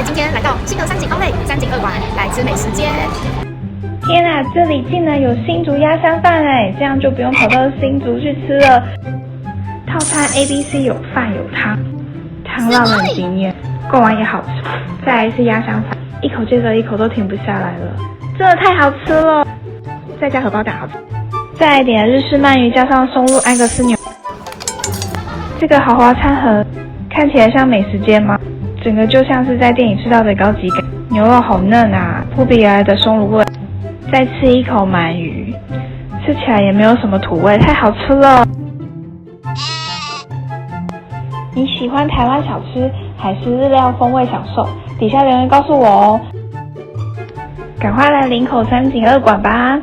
今天来到新的三井Outlet三井2馆来吃美食街。天啊，这里竟然有新竹鸭香饭哎，这样就不用跑到新竹去吃了。套餐 ABC 有饭有汤，汤让人惊艳，贡丸也好吃，再来是鸭香饭，一口接着一口都停不下来了，真的太好吃了。再加荷包蛋好吃，再来点日式鳗鱼加上松露安格斯牛。这个豪华餐盒看起来像美食街吗？整个就像是在店里吃到的高级感，牛肉好嫩啊，扑鼻而来的松露味。再吃一口鳗鱼，吃起来也没有什么土味，太好吃了。你喜欢台湾小吃还是日料风味享受？底下留言告诉我哦。赶快来林口三井2馆吧。